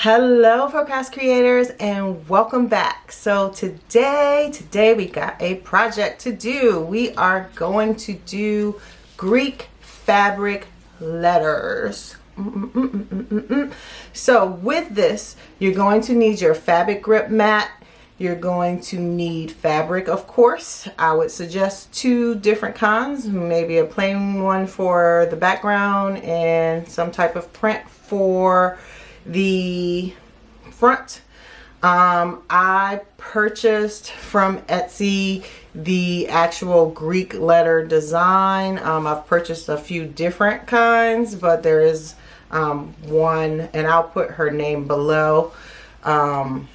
Hello forecast creators and welcome back. So today we got a project to do. We are going to do Greek fabric letters. So with this, you're going to need your fabric grip mat. You're going to need fabric, of course. I would suggest 2 different kinds, maybe a plain one for the background and some type of print for the front. I purchased from Etsy the actual Greek letter design. I've purchased a few different kinds, but there is one, and I'll put her name below, of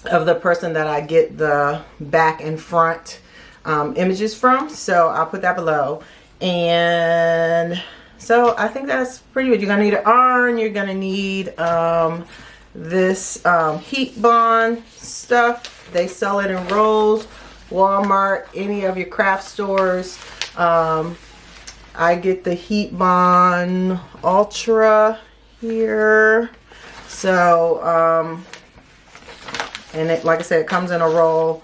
the person that I get the back and front images from. So I'll put that below. And so I think that's pretty good. You're gonna need an iron. You're gonna need this HeatBond stuff. They sell it in rolls. Walmart, any of your craft stores. I get the HeatBond Ultra here. So and it, like I said, it comes in a roll.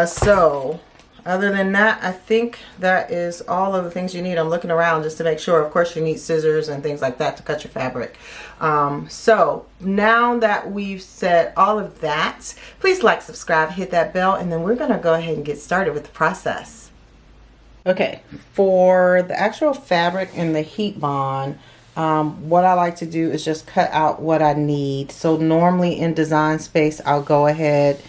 So other than that, I think that is all of the things you need. I'm looking around just to make sure. Of course, you need scissors and things like that to cut your fabric. So now that we've said all of that, please like, subscribe, hit that bell, and then we're going to go ahead and get started with the process. Okay, for the actual fabric and the HeatBond, what I like to do is just cut out what I need. So normally in Design Space, I'll go ahead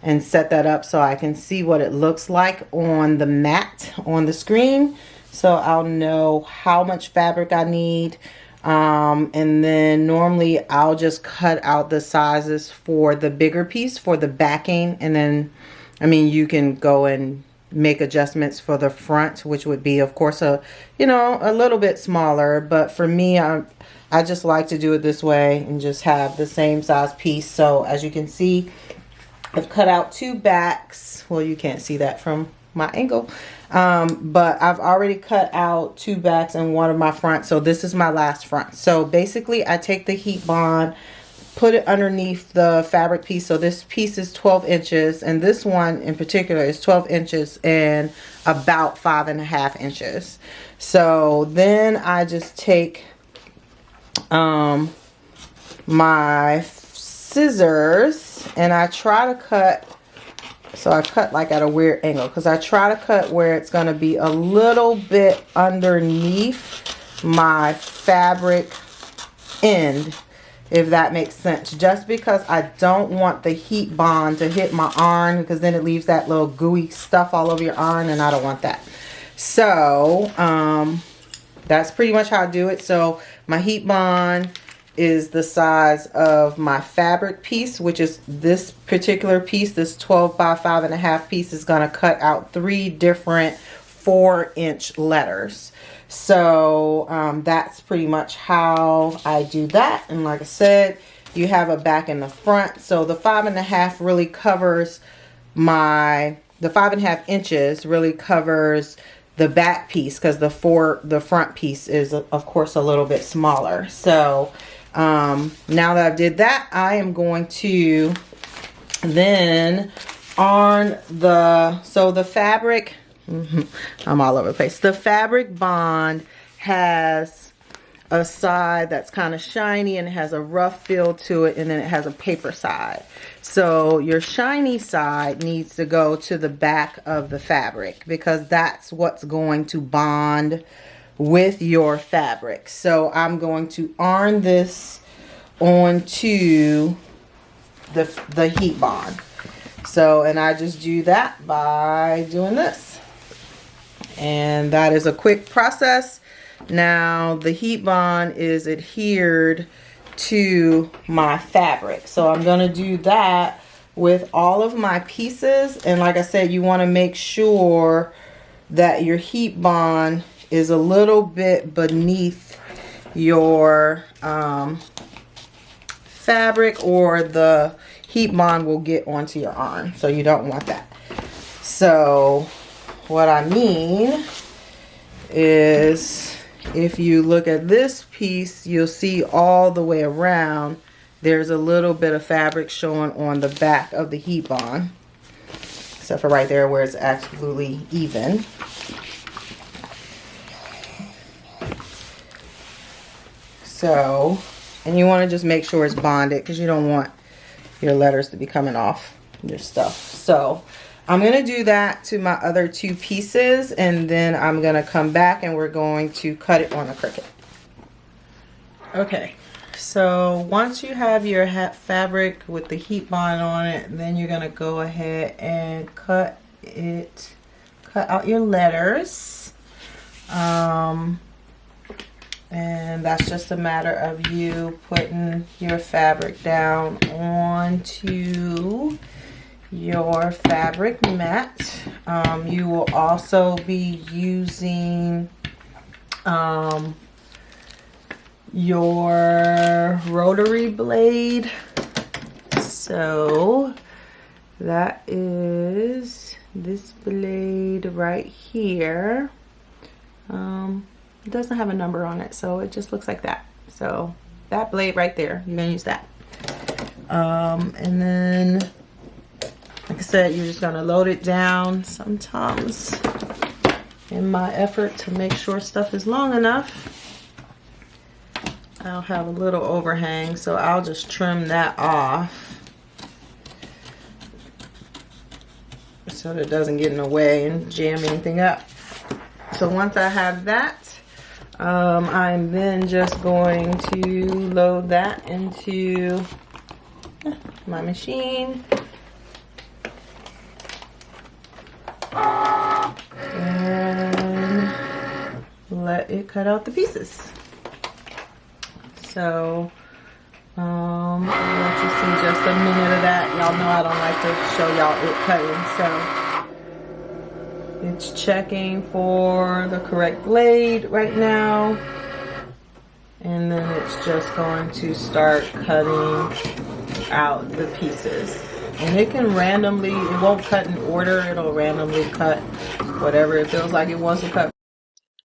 and set that up so I can see what it looks like on the mat on the screen, so I'll know how much fabric I need. And then normally I'll just cut out the sizes for the bigger piece for the backing, and then you can go and make adjustments for the front, which would be of course a little bit smaller, but for me I just like to do it this way and just have the same size piece. So as you can see, I've cut out 2 backs. Well, you can't see that from my angle, but I've already cut out 2 backs and 1 of my fronts. So this is my last front. So basically I take the HeatBond, put it underneath the fabric piece. So this piece is 12 inches, and this one in particular is 12 inches and about 5.5 inches. So then I just take my scissors and I try to cut, so I cut like at a weird angle because I try to cut where it's going to be a little bit underneath my fabric end, if that makes sense, just because I don't want the HeatBond to hit my iron, because then it leaves that little gooey stuff all over your iron, and I don't want that. So that's pretty much how I do it. So my HeatBond is the size of my fabric piece, which is this particular piece. This 12 by 5.5 piece is going to cut out 3 different 4-inch letters. So that's pretty much how I do that. And like I said, you have a back and the front. So the 5.5 really covers the 5.5 inches really covers the back piece, because the front piece is of course a little bit smaller. So now that I've did that, I am going to then on the fabric, I'm all over the place. The fabric bond has a side that's kind of shiny and it has a rough feel to it, and then it has a paper side. So your shiny side needs to go to the back of the fabric, because that's what's going to bond with your fabric. So I'm going to iron this onto the HeatBond. So, and I just do that by doing this. And that is a quick process. Now the HeatBond is adhered to my fabric, so I'm going to do that with all of my pieces. And like I said, you want to make sure that your HeatBond is a little bit beneath your fabric, or the HeatBond will get onto your arm, so you don't want that. So what I mean is, if you look at this piece, you'll see all the way around there's a little bit of fabric showing on the back of the HeatBond, except for right there where it's absolutely even. So, and you want to just make sure it's bonded because you don't want your letters to be coming off your stuff. So I'm going to do that to my other two pieces, and then I'm going to come back and we're going to cut it on a Cricut. Okay, so once you have your fabric with the HeatBond on it, then you're going to go ahead and cut out your letters. And that's just a matter of you putting your fabric down onto your fabric mat. You will also be using your rotary blade. So that is this blade right here. It doesn't have a number on it, so it just looks like that. So that blade right there, you're gonna use that. And then, like I said, you're just gonna load it down. Sometimes in my effort to make sure stuff is long enough, I'll have a little overhang, so I'll just trim that off so that it doesn't get in the way and jam anything up. So once I have that, I'm then just going to load that into my machine and let it cut out the pieces. So I'll let you see just a minute of that. Y'all know I don't like to show y'all it cutting, so it's checking for the correct blade right now, and then it's just going to start cutting out the pieces. And it can randomly, it won't cut in order, it'll randomly cut whatever it feels like it wants to cut.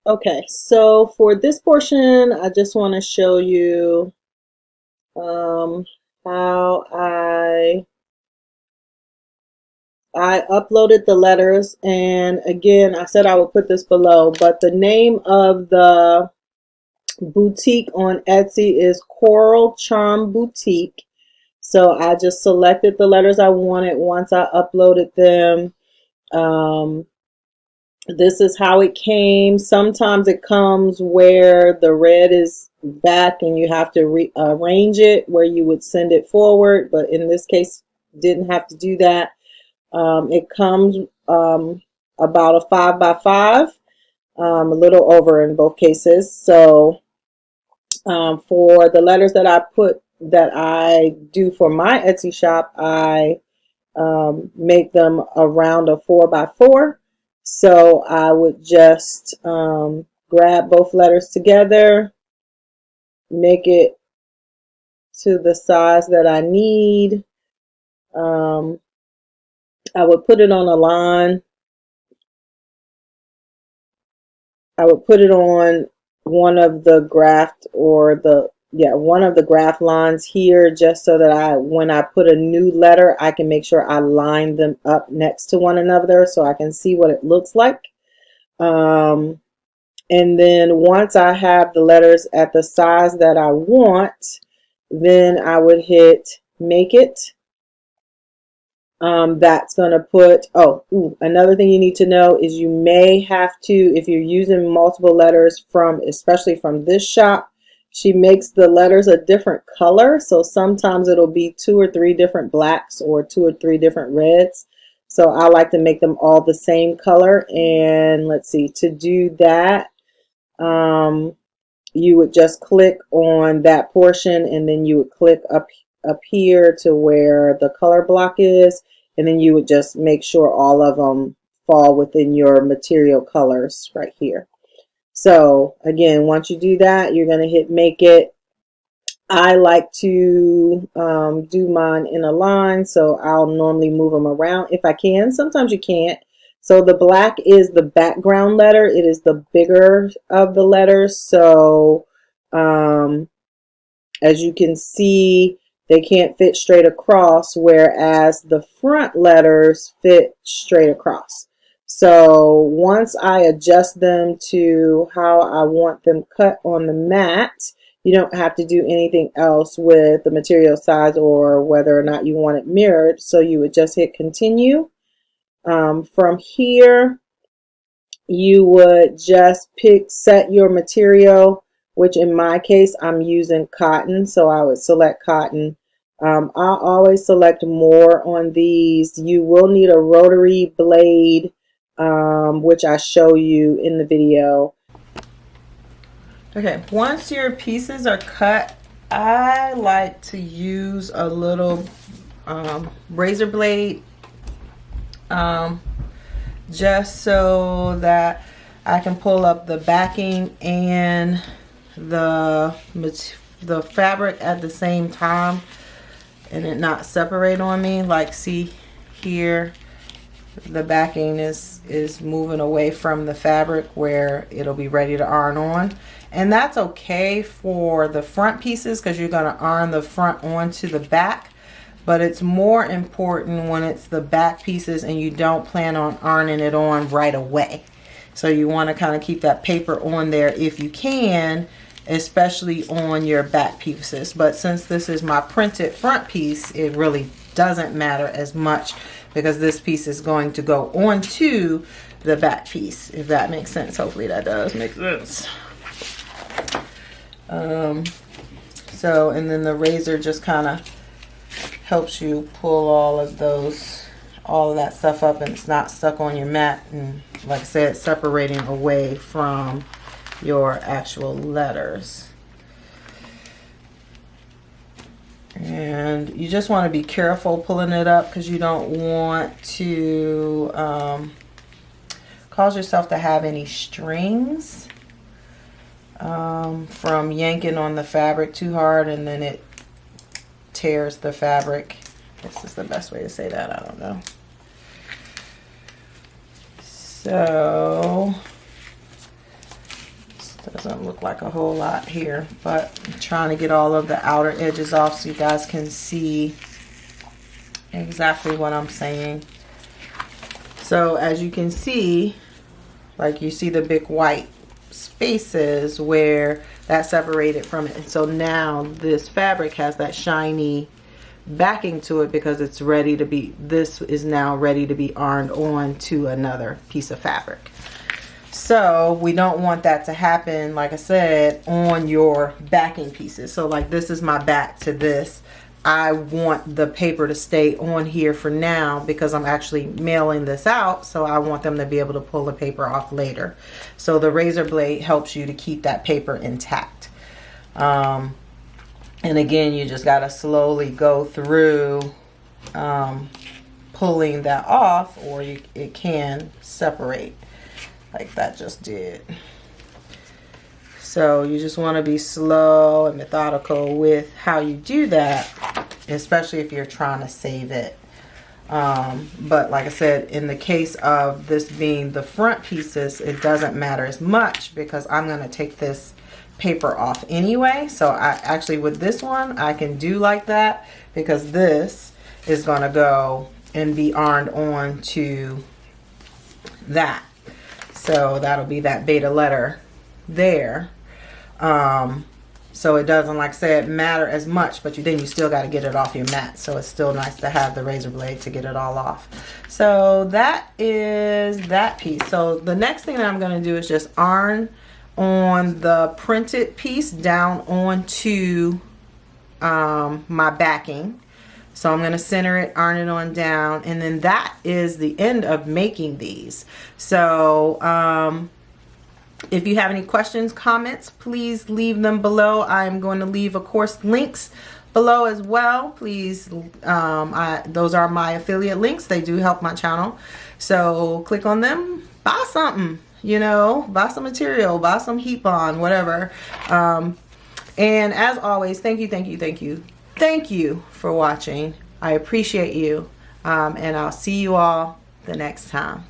Okay, so for this portion, I just want to show you how I uploaded the letters, and again, I said I would put this below, but the name of the boutique on Etsy is Coral Charm Boutique. So I just selected the letters I wanted once I uploaded them. This is how it came. Sometimes it comes where the red is back and you have to rearrange it where you would send it forward, but in this case, didn't have to do that. It comes about a 5x5, a little over in both cases. So for the letters that I do for my Etsy shop, I make them around a 4x4. So I would just grab both letters together, make it to the size that I need. I would put it on a line. I would put it on one of the graphed one of the graph lines here, just so that when I put a new letter, I can make sure I line them up next to one another so I can see what it looks like. And then once I have the letters at the size that I want, then I would hit make it. That's going to put, another thing you need to know is you may have to, if you're using multiple letters especially from this shop, she makes the letters a different color. So sometimes it'll be 2 or 3 different blacks or 2 or 3 different reds. So I like to make them all the same color. And let's see, to do that, you would just click on that portion, and then you would click up here to where the color block is, and then you would just make sure all of them fall within your material colors right here. So again, once you do that, you're going to hit make it. I like to do mine in a line, so I'll normally move them around if I can. Sometimes you can't. So the black is the background letter. It is the bigger of the letters. So as you can see, they can't fit straight across, whereas the front letters fit straight across. So once I adjust them to how I want them cut on the mat, you don't have to do anything else with the material size or whether or not you want it mirrored. So you would just hit continue. From here, you would just set your material, which in my case, I'm using cotton. So I would select cotton. I always select more on these. You will need a rotary blade, which I show you in the video. Okay, once your pieces are cut, I like to use a little razor blade, just so that I can pull up the backing and the fabric at the same time and it not separate on me. Like, see here, the backing is moving away from the fabric where it'll be ready to iron on. And that's okay for the front pieces because you're going to iron the front onto the back. But it's more important when it's the back pieces and you don't plan on ironing it on right away. So you want to kind of keep that paper on there if you can, especially on your back pieces. But since this is my printed front piece, it really doesn't matter as much because this piece is going to go onto the back piece, if that makes sense. Hopefully that does make sense. So, and then the razor just kind of helps you pull all of that stuff up and it's not stuck on your mat, and like I said, separating away from your actual letters. And you just want to be careful pulling it up because you don't want to cause yourself to have any strings from yanking on the fabric too hard, and then it tears the fabric. This is the best way to say that, I don't know. So this doesn't look like a whole lot here, but I'm trying to get all of the outer edges off so you guys can see exactly what I'm saying. So as you can see, like you see the big white spaces where that separated from it. And so now this fabric has that shiny backing to it because it's ready to be, this is now ready to be ironed on to another piece of fabric. So we don't want that to happen, like I said, on your backing pieces. So like this is my back to this. I want the paper to stay on here for now because I'm actually mailing this out, so I want them to be able to pull the paper off later. So the razor blade helps you to keep that paper intact. And again, you just got to slowly go through pulling that off, or it can separate like that just did. So you just want to be slow and methodical with how you do that, especially if you're trying to save it. But like I said, in the case of this being the front pieces, it doesn't matter as much because I'm going to take this paper off anyway. So I actually, with this one, I can do like that because this is going to go and be ironed on to that. So that'll be that beta letter there. So it doesn't, like I said, matter as much, but then you still got to get it off your mat. So it's still nice to have the razor blade to get it all off. So that is that piece. So the next thing that I'm going to do is just iron on the printed piece down onto my backing. So I'm going to center it, iron it on down, and then that is the end of making these. So if you have any questions, comments, please leave them below. I'm going to leave, of course, links below as well. Please, those are my affiliate links. They do help my channel. So click on them, buy something, you know, buy some material, buy some HeatBond, whatever. And as always, thank you for watching. I appreciate you. And I'll see you all the next time.